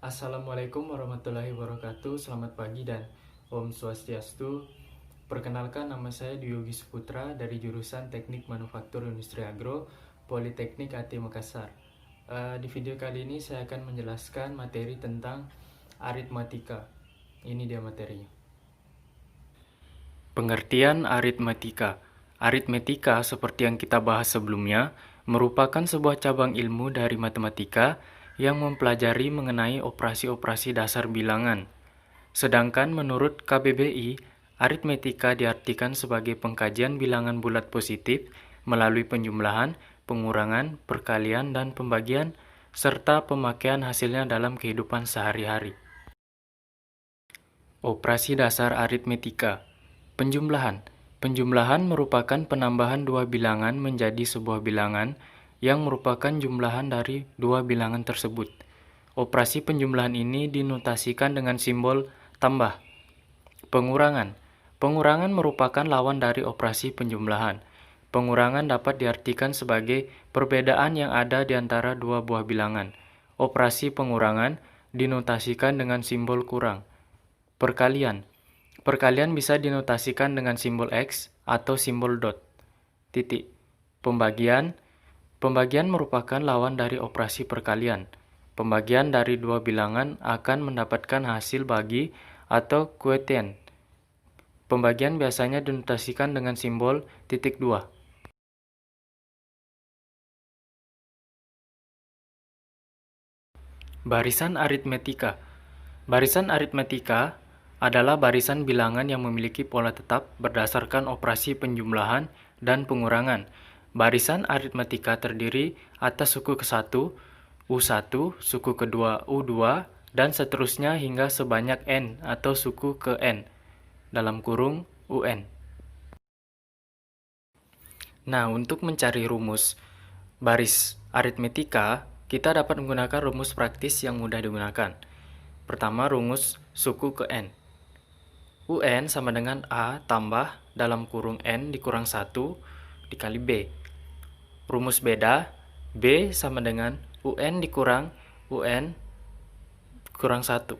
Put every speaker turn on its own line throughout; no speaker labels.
Assalamualaikum warahmatullahi wabarakatuh. Selamat pagi dan Om Swastiastu. Perkenalkan, nama saya Dwi Yogi Saputra dari jurusan Teknik Manufaktur Industri Agro, Politeknik AT Makassar. Di video kali ini saya akan menjelaskan materi tentang aritmatika. Ini dia materinya. Pengertian aritmatika. Aritmetika, seperti yang kita bahas sebelumnya, merupakan sebuah cabang ilmu dari matematika yang mempelajari mengenai operasi-operasi dasar bilangan. Sedangkan menurut KBBI, aritmetika diartikan sebagai pengkajian bilangan bulat positif melalui penjumlahan, pengurangan, perkalian, dan pembagian, serta pemakaian hasilnya dalam kehidupan sehari-hari. Operasi dasar aritmetika. Penjumlahan. Penjumlahan merupakan penambahan dua bilangan menjadi sebuah bilangan yang merupakan jumlahan dari dua bilangan tersebut. Operasi penjumlahan ini dinotasikan dengan simbol tambah. Pengurangan. Pengurangan merupakan lawan dari operasi penjumlahan. Pengurangan dapat diartikan sebagai perbedaan yang ada di antara dua buah bilangan. Operasi pengurangan dinotasikan dengan simbol kurang. Perkalian. Perkalian bisa dinotasikan dengan simbol X atau simbol dot. Titik. Pembagian. Pembagian merupakan lawan dari operasi perkalian. Pembagian dari dua bilangan akan mendapatkan hasil bagi atau kuotien. Pembagian biasanya dinotasikan dengan simbol titik 2. Barisan aritmetika. Barisan aritmetika adalah barisan bilangan yang memiliki pola tetap berdasarkan operasi penjumlahan dan pengurangan. Barisan aritmetika terdiri atas suku ke-1, U1, suku kedua U2, dan seterusnya hingga sebanyak N atau suku ke N, dalam kurung UN. Nah, untuk mencari rumus baris aritmetika, kita dapat menggunakan rumus praktis yang mudah digunakan. Pertama, rumus suku ke N. UN sama dengan A tambah dalam kurung N dikurang 1 dikali B. Rumus beda, B sama dengan UN dikurang UN kurang 1.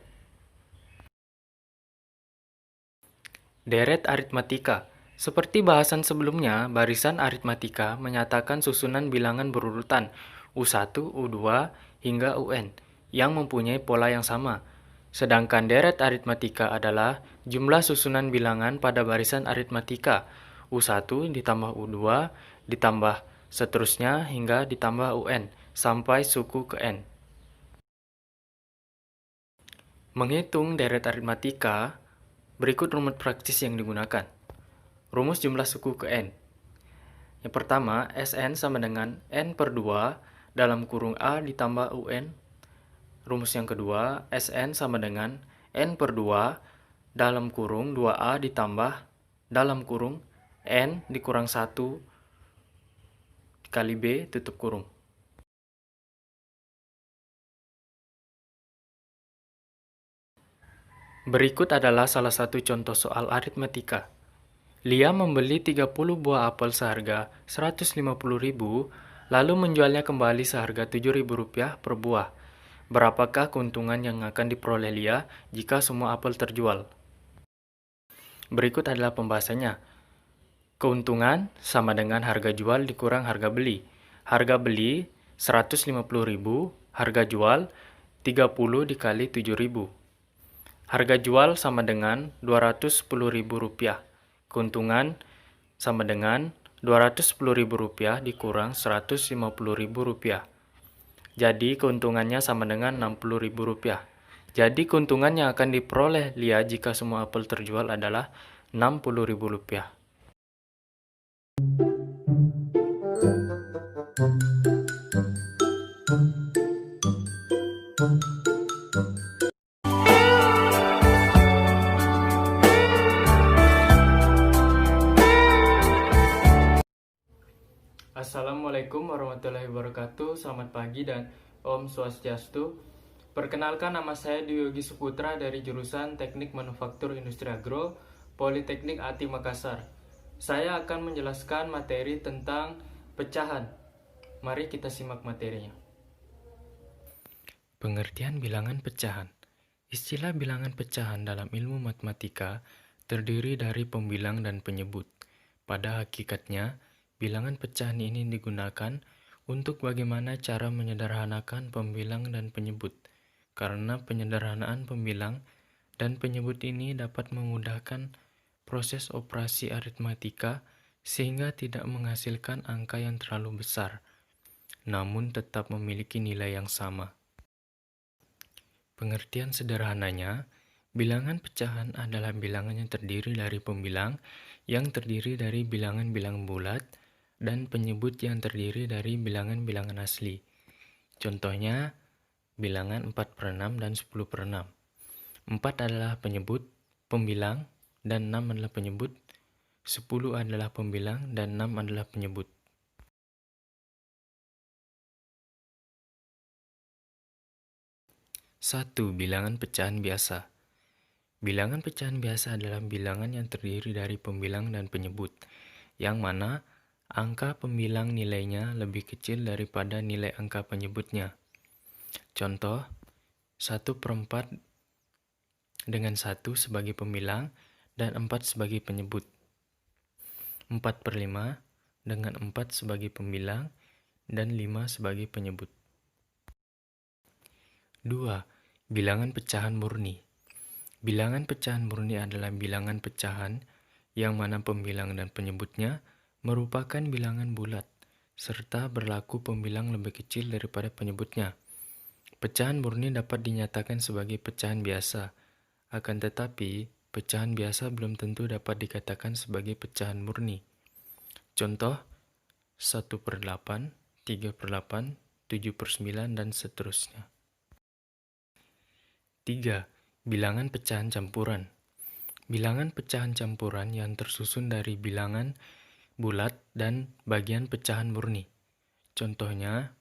Deret aritmatika. Seperti bahasan sebelumnya, barisan aritmatika menyatakan susunan bilangan berurutan U1, U2, hingga UN yang mempunyai pola yang sama. Sedangkan deret aritmatika adalah jumlah susunan bilangan pada barisan aritmatika U1 ditambah U2 ditambah seterusnya hingga ditambah UN sampai suku ke N. Menghitung deret aritmatika, berikut rumus praktis yang digunakan. Rumus jumlah suku ke N. Yang pertama, Sn sama dengan N per 2 dalam kurung A ditambah UN. Rumus yang kedua, Sn sama dengan N per 2 dalam kurung 2A ditambah dalam kurung N dikurang 1 kali B tutup kurung. Berikut adalah salah satu contoh soal aritmetika. Lia membeli 30 buah apel seharga Rp150.000, lalu menjualnya kembali seharga Rp7.000 per buah. Berapakah keuntungan yang akan diperoleh Lia jika semua apel terjual? Berikut adalah pembahasannya. Keuntungan sama dengan harga jual dikurang harga beli. Harga beli Rp150.000, harga jual 30 dikali 7.000. Harga jual sama dengan Rp210.000. Keuntungan sama dengan Rp210.000 dikurang Rp150.000. Jadi keuntungannya sama dengan Rp60.000. Jadi keuntungan yang akan diperoleh Lia jika semua apel terjual adalah Rp60.000. Assalamualaikum warahmatullahi wabarakatuh. Selamat pagi dan Om Swastiastu. Perkenalkan, nama saya Dwi Yogi Saputra dari jurusan Teknik Manufaktur Industri Agro, Politeknik AT Makassar. Saya akan menjelaskan materi tentang pecahan. Mari kita simak materinya. Pengertian bilangan pecahan. Istilah bilangan pecahan dalam ilmu matematika terdiri dari pembilang dan penyebut. Pada hakikatnya, bilangan pecahan ini digunakan untuk bagaimana cara menyederhanakan pembilang dan penyebut. Karena penyederhanaan pembilang dan penyebut ini dapat memudahkan proses operasi aritmatika sehingga tidak menghasilkan angka yang terlalu besar, namun tetap memiliki nilai yang sama. Pengertian sederhananya, bilangan pecahan adalah bilangan yang terdiri dari pembilang yang terdiri dari bilangan-bilangan bulat dan penyebut yang terdiri dari bilangan-bilangan asli. Contohnya, bilangan 4/6 dan 10/6. 4 adalah penyebut, pembilang, dan 6 adalah penyebut. 10 adalah pembilang dan 6 adalah penyebut. 1. Bilangan pecahan biasa. Bilangan pecahan biasa adalah bilangan yang terdiri dari pembilang dan penyebut, yang mana angka pembilang nilainya lebih kecil daripada nilai angka penyebutnya. Contoh, 1/4 dengan 1 sebagai pembilang dan 4 sebagai penyebut. 4/5 dengan 4 sebagai pembilang dan 5 sebagai penyebut. 2. Bilangan pecahan murni. Bilangan pecahan murni adalah bilangan pecahan yang mana pembilang dan penyebutnya merupakan bilangan bulat, serta berlaku pembilang lebih kecil daripada penyebutnya. Pecahan murni dapat dinyatakan sebagai pecahan biasa, akan tetapi pecahan biasa belum tentu dapat dikatakan sebagai pecahan murni. Contoh, 1/8, 3/8, 7/9, dan seterusnya. 3. Bilangan pecahan campuran. Bilangan pecahan campuran yang tersusun dari bilangan bulat dan bagian pecahan murni. Contohnya,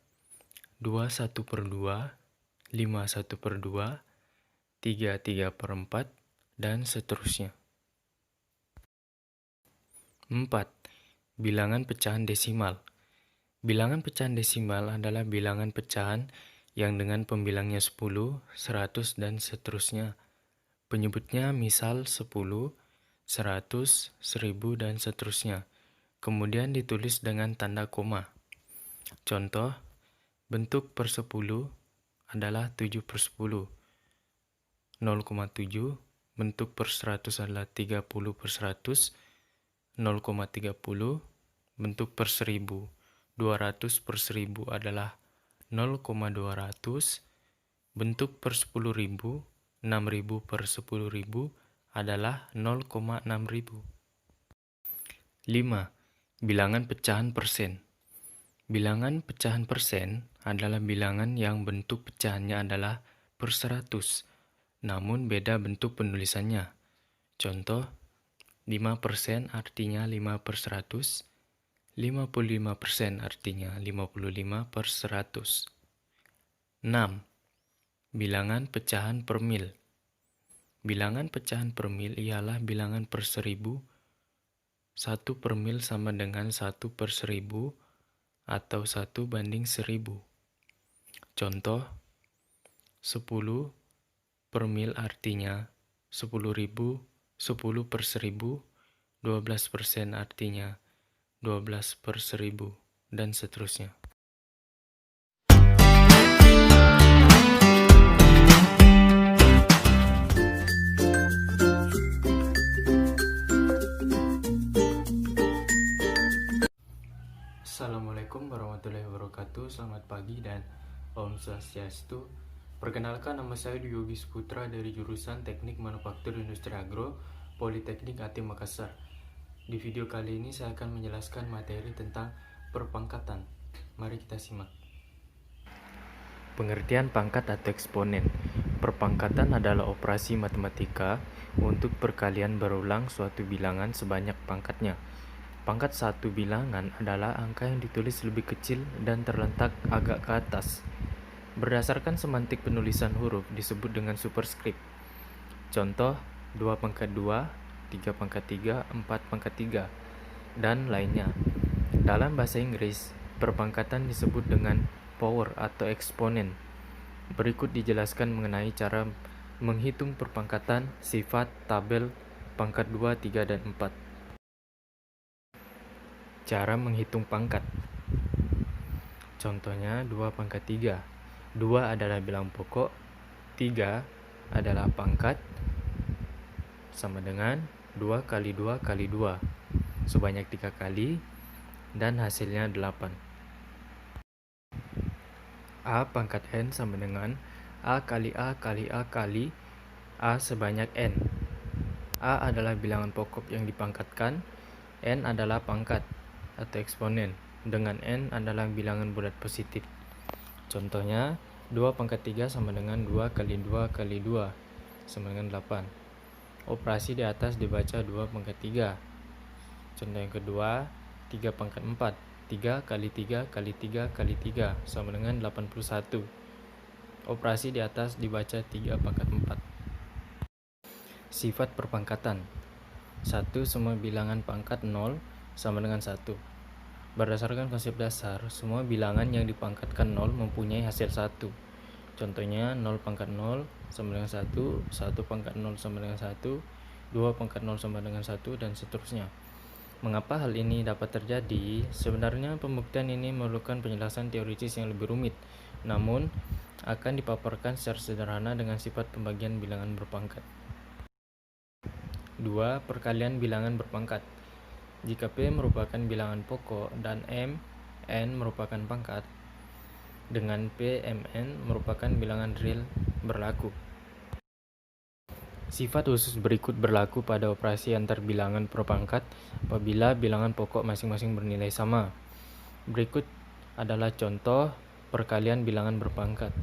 2/1/2, 5/1/2, 3/3/4, dan seterusnya. 4. Bilangan pecahan desimal. Bilangan pecahan desimal adalah bilangan pecahan yang dengan pembilangnya 10, 100, dan seterusnya. Penyebutnya misal 10, 100, 1000, dan seterusnya. Kemudian ditulis dengan tanda koma. Contoh, bentuk per 10 adalah 7/10. 0,7, bentuk per 100 adalah 30/100. 0,30, bentuk per 1000. 200/1000 adalah 0,200, bentuk per 10.000, 6.000/10.000 adalah 0,6000. 5. Bilangan pecahan persen. Bilangan pecahan persen adalah bilangan yang bentuk pecahannya adalah per 100, namun beda bentuk penulisannya. Contoh, 5% artinya 5/100, 55% artinya 55/100. 6. Bilangan pecahan per mil. Bilangan pecahan per mil ialah bilangan per 1000. 1 per mil sama dengan 1/1000 atau 1/1000. Contoh, 10 per mil artinya 10.000, 10/1000, 12% artinya 12/1000, dan seterusnya. Assalamualaikum warahmatullahi wabarakatuh. Selamat pagi dan Om Swastiastu. Perkenalkan, nama saya Dwi Yogi Putra dari jurusan Teknik Manufaktur Industri Agro, Politeknik ATI Makassar. Di video kali ini saya akan menjelaskan materi tentang perpangkatan. Mari kita simak. Pengertian pangkat atau eksponen. Perpangkatan adalah operasi matematika untuk perkalian berulang suatu bilangan sebanyak pangkatnya. Pangkat satu bilangan adalah angka yang ditulis lebih kecil dan terletak agak ke atas. Berdasarkan semantik penulisan huruf disebut dengan superskrip. Contoh, 2/2, 3/3, 4/3, dan lainnya. Dalam bahasa Inggris, perpangkatan disebut dengan power atau eksponen. Berikut dijelaskan mengenai cara menghitung perpangkatan, sifat, tabel, pangkat 2, 3, dan 4. Cara menghitung pangkat. Contohnya 2 pangkat 3. 2 adalah bilangan pokok, 3 adalah pangkat, sama dengan 2 kali 2 kali 2, sebanyak 3 kali, dan hasilnya 8. A pangkat N sama dengan A kali A kali A kali A sebanyak N. A adalah bilangan pokok yang dipangkatkan, N adalah pangkat atau eksponen, dengan N adalah bilangan bulat positif. Contohnya 2 pangkat 3 sama dengan 2 kali 2 kali 2, sama dengan 8. Operasi di atas dibaca 2 pangkat 3. Contoh yang kedua, 3 pangkat 4. 3 kali 3 kali 3 kali 3 sama dengan 81. Operasi di atas dibaca 3 pangkat 4. Sifat perpangkatan. 1. Semua bilangan pangkat 0 sama dengan 1. Berdasarkan konsep dasar, semua bilangan yang dipangkatkan 0 mempunyai hasil 1. Contohnya 0 pangkat 0 sama dengan 1, 1 pangkat 0 sama dengan 1, 2 pangkat 0 sama dengan 1, dan seterusnya. Mengapa hal ini dapat terjadi? Sebenarnya pembuktian ini memerlukan penjelasan teoritis yang lebih rumit, namun akan dipaparkan secara sederhana dengan sifat pembagian bilangan berpangkat. 2. Perkalian bilangan berpangkat. Jika P merupakan bilangan pokok dan M, N merupakan pangkat, dengan P, M, N merupakan bilangan real berlaku. Sifat khusus berikut berlaku pada operasi antar bilangan berpangkat apabila bilangan pokok masing-masing bernilai sama. Berikut adalah contoh perkalian bilangan berpangkat.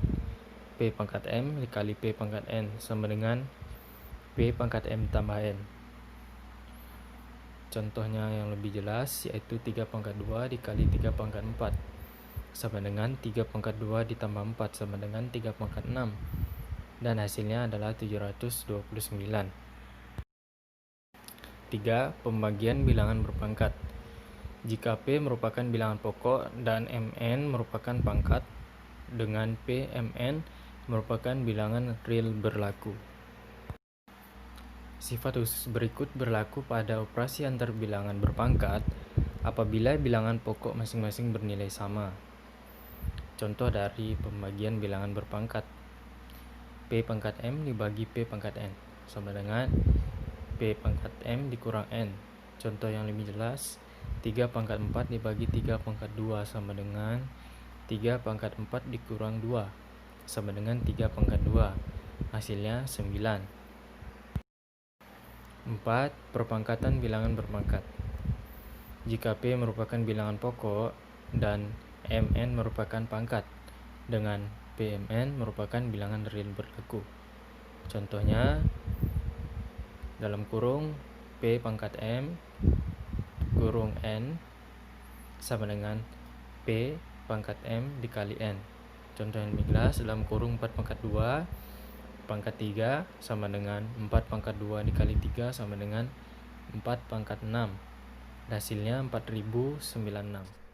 P pangkat M dikali P pangkat N sama dengan P pangkat M tambah N. Contohnya yang lebih jelas yaitu 3 pangkat 2 dikali 3 pangkat 4 sama dengan 3 pangkat 2 ditambah 4 sama dengan 3 pangkat 6. Dan hasilnya adalah 729. 3. Pembagian bilangan berpangkat. Jika P merupakan bilangan pokok dan Mn merupakan pangkat, dengan P, Mn merupakan bilangan real berlaku. Sifat khusus berikut berlaku pada operasi antar bilangan berpangkat apabila bilangan pokok masing-masing bernilai sama. Contoh dari pembagian bilangan berpangkat. P pangkat M dibagi P pangkat N sama dengan P pangkat M dikurang N. Contoh yang lebih jelas, 3 pangkat 4 dibagi 3 pangkat 2 sama dengan 3 pangkat 4 dikurang 2 sama dengan 3 pangkat 2. Hasilnya 9. 4. Perpangkatan bilangan berpangkat. Jika P merupakan bilangan pokok dan Mn merupakan pangkat, dengan PMN merupakan bilangan real berlaku. Contohnya dalam kurung P pangkat M kurung N sama dengan P pangkat M dikali N. Contoh yang lebih jelas dalam kurung 4 pangkat 2 pangkat 3 sama dengan 4 pangkat 2 dikali 3 sama dengan 4 pangkat 6. Hasilnya 4096.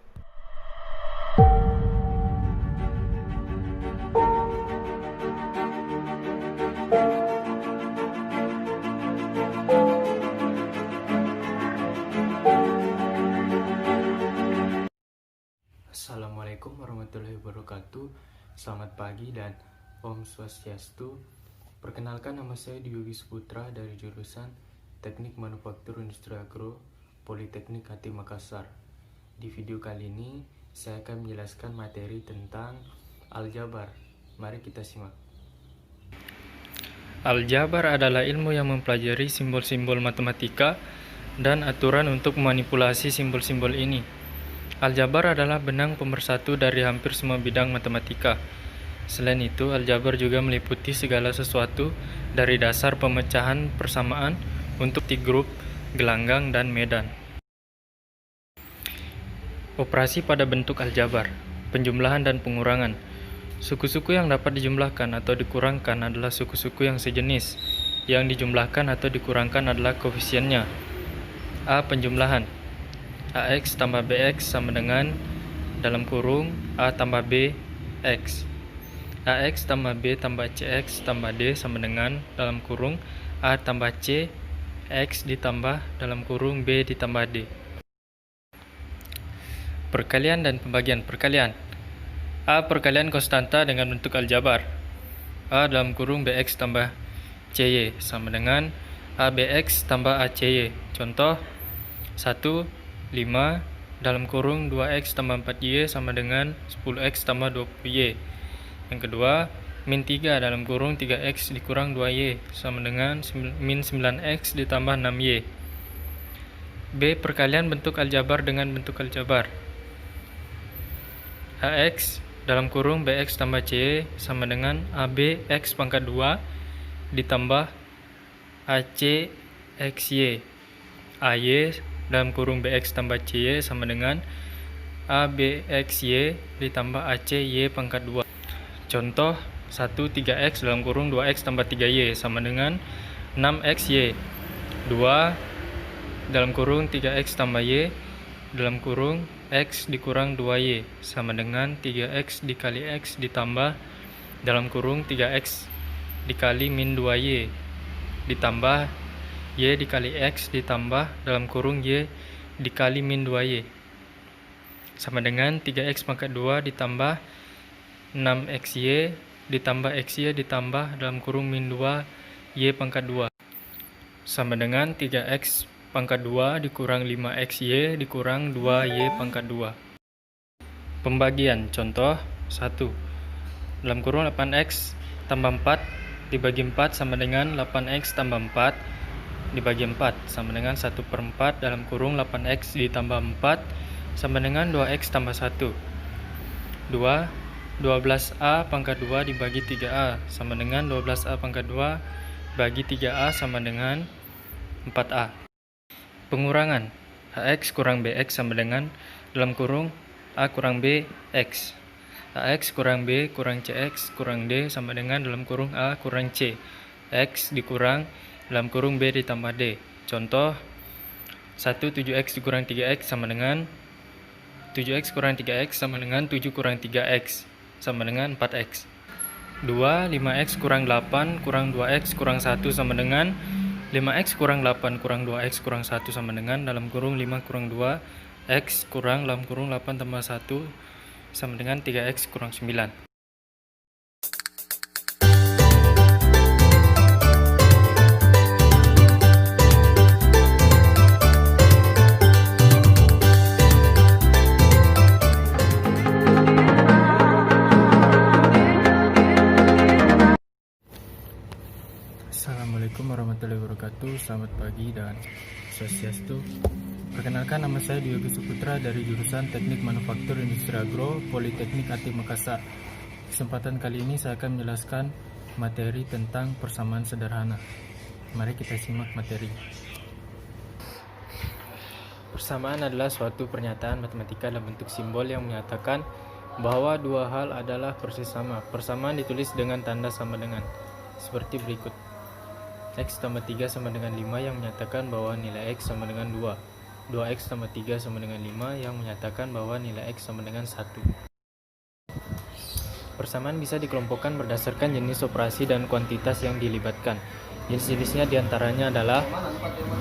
Assalamualaikum warahmatullahi wabarakatuh. Selamat pagi dan Om Swastiastu. Perkenalkan, nama saya Dwi Putra dari jurusan Teknik Manufaktur Industri Agro Politeknik HT Makassar. Di video kali ini saya akan menjelaskan materi tentang aljabar. Mari kita simak. Aljabar adalah ilmu yang mempelajari simbol-simbol matematika dan aturan untuk memanipulasi simbol-simbol ini. Aljabar adalah benang pemersatu dari hampir semua bidang matematika. Selain itu, aljabar juga meliputi segala sesuatu dari dasar pemecahan persamaan untuk grup, gelanggang, dan medan. Operasi pada bentuk aljabar, penjumlahan dan pengurangan. Suku-suku yang dapat dijumlahkan atau dikurangkan adalah suku-suku yang sejenis. Yang dijumlahkan atau dikurangkan adalah koefisiennya. A. Penjumlahan. AX tambah BX sama dengan dalam kurung A tambah B X. AX tambah B tambah CX tambah D sama dengan dalam kurung A tambah C X ditambah dalam kurung B ditambah D. Perkalian dan pembagian. Perkalian A perkalian konstanta dengan bentuk aljabar. A dalam kurung BX tambah CY sama dengan ABX tambah ACY. Contoh 1, 5 dalam kurung 2X tambah 4Y sama dengan 10X tambah 20Y. Yang kedua, min 3 dalam kurung 3X dikurang 2Y sama dengan min 9X ditambah 6Y. B perkalian bentuk aljabar dengan bentuk aljabar. AX dalam kurung BX tambah CY sama dengan AB X pangkat 2 ditambah AC XY. AY dalam kurung BX tambah CY sama dengan ABXY ditambah ACY pangkat 2. Contoh 1 3X dalam kurung 2X tambah 3Y sama dengan 6XY. 2 dalam kurung 3X tambah Y dalam kurung X dikurang 2Y sama dengan 3X dikali X ditambah dalam kurung 3X dikali min 2Y ditambah Y dikali X ditambah dalam kurung Y dikali min 2Y sama dengan 3X pangkat 2 ditambah 6XY ditambah XY ditambah dalam kurung min 2Y pangkat 2 sama dengan 3X pangkat 2 dikurang 5XY dikurang 2Y pangkat 2. Pembagian. Contoh 1 dalam kurung 8X tambah 4 dibagi 4 sama dengan 8X tambah 4 dibagi 4 sama dengan 1/4 dalam kurung 8X ditambah 4 sama dengan 2X tambah 1. 2 12A pangkat 2 dibagi 3A sama dengan 12A pangkat 2 bagi 3A sama dengan 4A. Pengurangan. AX kurang BX sama dengan dalam kurung A kurang B X. AX kurang B kurang CX kurang D sama dengan dalam kurung A kurang C. X dikurang dalam kurung B ditambah D. Contoh 1 7X dikurang 3X sama dengan 7X kurang 3X sama dengan 7 kurang 3X sama dengan 4X. 2 5X kurang 8 kurang 2X kurang 1 sama dengan 5X kurang 8 kurang 2X kurang 1 sama dengan dalam kurung 5 kurang 2 X kurang dalam kurung 8 tambah 1 sama dengan 3X kurang 9. Assalamualaikum warahmatullahi wabarakatuh. Selamat pagi dan swastiastu. Perkenalkan, nama saya Dwi Yogi Suputra dari jurusan Teknik Manufaktur Industri Agro Politeknik Atik Makassar. Kesempatan kali ini saya akan menjelaskan materi tentang persamaan sederhana. Mari kita simak materi. Persamaan adalah suatu pernyataan matematika dalam bentuk simbol yang menyatakan bahwa dua hal adalah persis sama. Persamaan ditulis dengan tanda sama dengan seperti berikut. X tambah 3 sama dengan 5 yang menyatakan bahwa nilai X sama dengan 2. 2X tambah 3 sama dengan 5 yang menyatakan bahwa nilai X sama dengan 1. Persamaan bisa dikelompokkan berdasarkan jenis operasi dan kuantitas yang dilibatkan. Jenis-jenisnya diantaranya adalah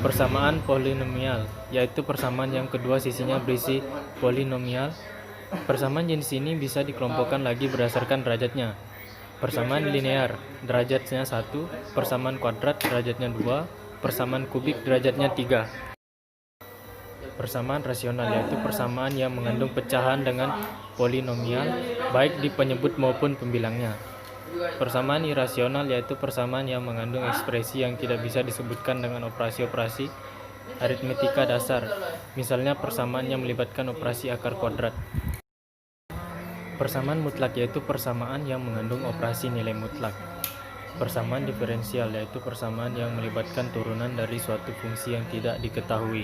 persamaan polinomial, yaitu persamaan yang kedua sisinya berisi polinomial. Persamaan jenis ini bisa dikelompokkan lagi berdasarkan derajatnya. Persamaan linear, derajatnya 1, persamaan kuadrat, derajatnya 2, persamaan kubik, derajatnya 3. Persamaan rasional, yaitu persamaan yang mengandung pecahan dengan polinomial, baik di penyebut maupun pembilangnya. Persamaan irasional, yaitu persamaan yang mengandung ekspresi yang tidak bisa disebutkan dengan operasi-operasi aritmetika dasar, misalnya persamaan yang melibatkan operasi akar kuadrat. Persamaan mutlak, yaitu persamaan yang mengandung operasi nilai mutlak. Persamaan diferensial, yaitu persamaan yang melibatkan turunan dari suatu fungsi yang tidak diketahui.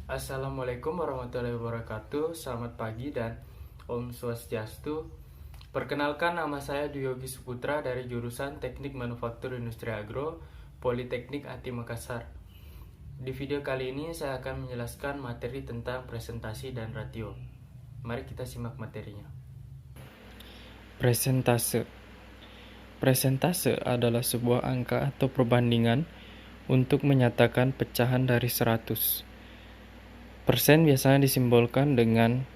Assalamualaikum warahmatullahi wabarakatuh. Selamat pagi dan Om Swastiastu. Perkenalkan, nama saya Dwi Yogi Suputra dari jurusan Teknik Manufaktur Industri Agro, Politeknik ATI Makassar. Di video kali ini saya akan menjelaskan materi tentang presentasi dan ratio. Mari kita simak materinya. Presentase. Presentase adalah sebuah angka atau perbandingan untuk menyatakan pecahan dari 100. Persen biasanya disimbolkan dengan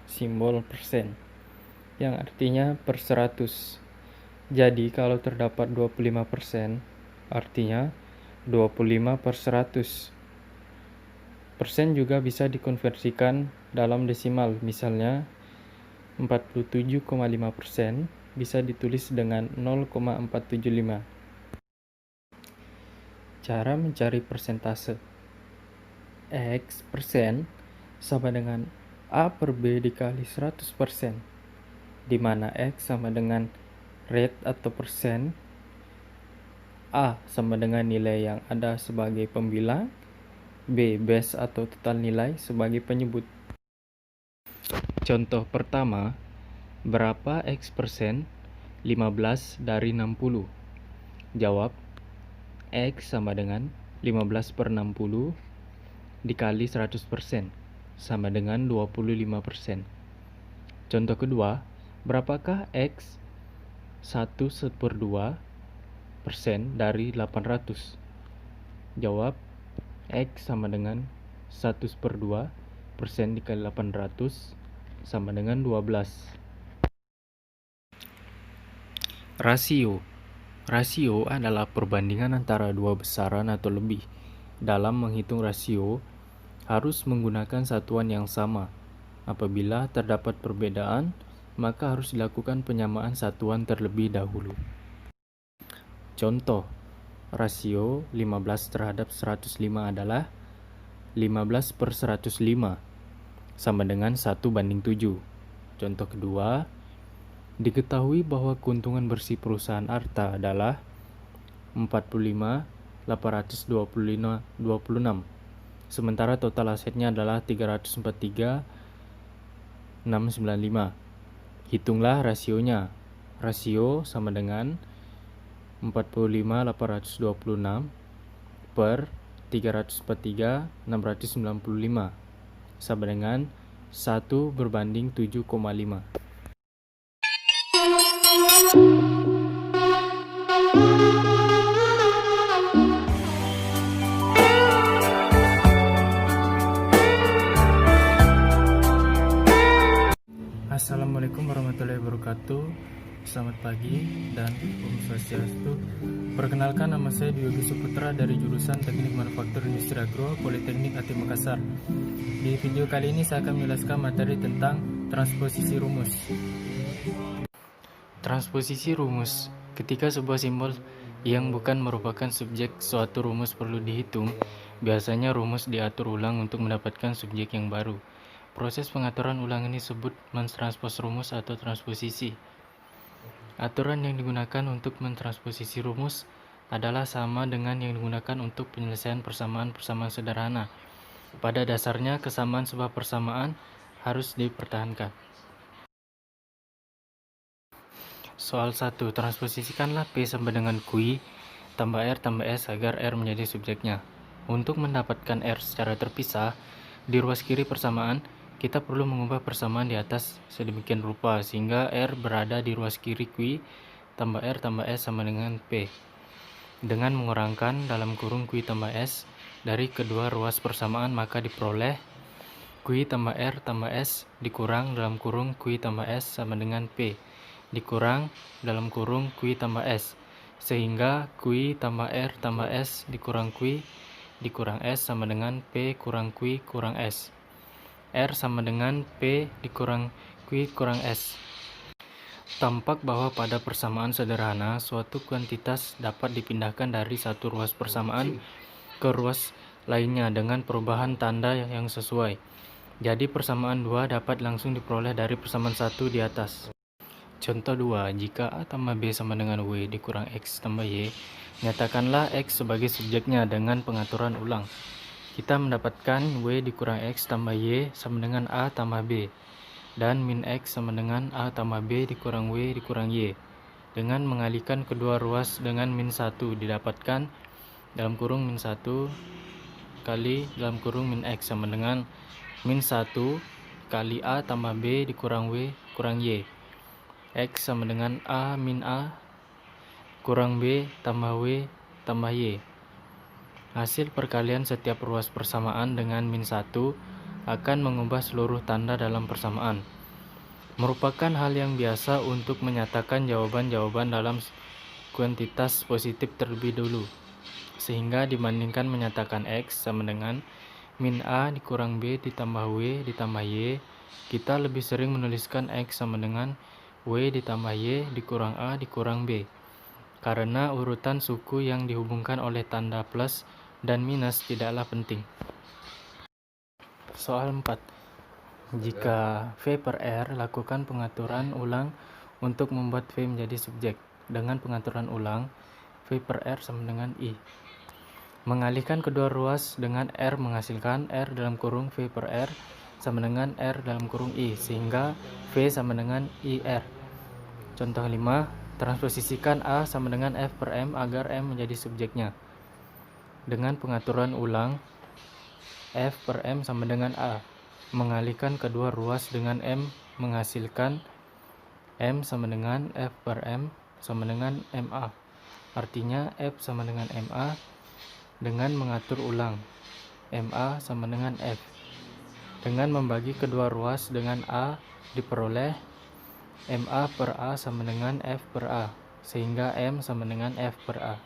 simbol persen, yang artinya per 100. Jadi kalau terdapat 25%, artinya 25 per 100. Persen juga bisa dikonversikan dalam desimal, misalnya 47,5% bisa ditulis dengan 0,475. Cara mencari persentase. X persen sama dengan A per B dikali 100%, di mana X sama dengan rate atau persen, A sama dengan nilai yang ada sebagai pembilang, B base atau total nilai sebagai penyebut. Contoh pertama, berapa X persen 15 dari 60? Jawab, X sama dengan 15 per 60 dikali 100% sama dengan 25%. Contoh kedua, berapakah X 1/2% dari 800? Jawab, X sama dengan 1/2% dikali 800 sama dengan 12. Rasio. Rasio adalah perbandingan antara dua besaran atau lebih. Dalam menghitung rasio, harus menggunakan satuan yang sama. Apabila terdapat perbedaan, maka harus dilakukan penyamaan satuan terlebih dahulu. Contoh, rasio 15 terhadap 105 adalah 15 per 105 sama dengan 1/7. Contoh kedua, diketahui bahwa keuntungan bersih perusahaan Arta adalah 45.826, sementara total asetnya adalah 343.695. Hitunglah rasionya. Rasio sama dengan 45.826 per 343.695 sama dengan 1/7,5. Assalamualaikum warahmatullahi wabarakatuh. Selamat pagi dan Om Swastiastu. Perkenalkan, nama saya Dwi Yogi Suputra dari jurusan Teknik Manufaktur Industri Agro, Politeknik ATI Makassar. Di video kali ini saya akan menjelaskan materi tentang transposisi rumus. Transposisi rumus. Ketika sebuah simbol yang bukan merupakan subjek suatu rumus perlu dihitung, biasanya rumus diatur ulang untuk mendapatkan subjek yang baru. Proses pengaturan ulang ini disebut mentranspos rumus atau transposisi. Aturan yang digunakan untuk mentransposisi rumus adalah sama dengan yang digunakan untuk penyelesaian persamaan-persamaan sederhana. Pada dasarnya, kesamaan sebuah persamaan harus dipertahankan. Soal 1. Transposisikanlah P sama dengan Q tambah R tambah S agar R menjadi subjeknya. Untuk mendapatkan R secara terpisah, di ruas kiri persamaan, kita perlu mengubah persamaan di atas sedemikian rupa sehingga R berada di ruas kiri Q tambah R tambah S sama dengan P. Dengan mengurangkan dalam kurung Q tambah S dari kedua ruas persamaan, maka diperoleh Q tambah R tambah S dikurang dalam kurung Q tambah S sama dengan P dikurang dalam kurung Q tambah S, sehingga Q tambah R tambah S dikurang Q dikurang S sama dengan P kurang Q kurang S. R sama dengan P dikurang Q kurang S. Tampak bahwa pada persamaan sederhana, suatu kuantitas dapat dipindahkan dari satu ruas persamaan ke ruas lainnya dengan perubahan tanda yang sesuai. Jadi persamaan 2 dapat langsung diperoleh dari persamaan 1 di atas. Contoh 2, jika A tambah B sama dengan W dikurang X tambah Y, nyatakanlah X sebagai subjeknya dengan pengaturan ulang. Kita mendapatkan W dikurang X tambah Y sama dengan A tambah B. dan min X sama dengan A tambah B dikurang W dikurang Y. Dengan mengalihkan kedua ruas dengan min 1 didapatkan dalam kurung min 1 kali dalam kurung min X sama dengan min 1 kali A tambah B dikurang W kurang Y. X sama dengan A min A kurang B tambah W tambah Y. Hasil perkalian setiap ruas persamaan dengan min 1 akan mengubah seluruh tanda dalam persamaan. Merupakan hal yang biasa untuk menyatakan jawaban-jawaban dalam kuantitas positif terlebih dulu. Sehingga dibandingkan menyatakan X sama dengan min A dikurang B ditambah W ditambah Y, kita lebih sering menuliskan X sama dengan W ditambah Y dikurang A dikurang B. Karena urutan suku yang dihubungkan oleh tanda plus dan minus tidaklah penting. Soal 4. Jika V per R, lakukan pengaturan ulang untuk membuat V menjadi subjek. Dengan pengaturan ulang, V per R sama dengan I. Mengalihkan kedua ruas dengan R menghasilkan R dalam kurung V per R sama dengan R dalam kurung I, sehingga V sama dengan IR. Contoh 5. Transposisikan A sama dengan F per M agar M menjadi subjeknya. Dengan pengaturan ulang, F per M sama dengan A. Mengalihkan kedua ruas dengan M menghasilkan M sama dengan F per M sama dengan MA. Artinya F sama dengan MA. Dengan mengatur ulang, MA sama dengan F. Dengan membagi kedua ruas dengan A diperoleh MA per A sama dengan F per A, sehingga M sama dengan F per A.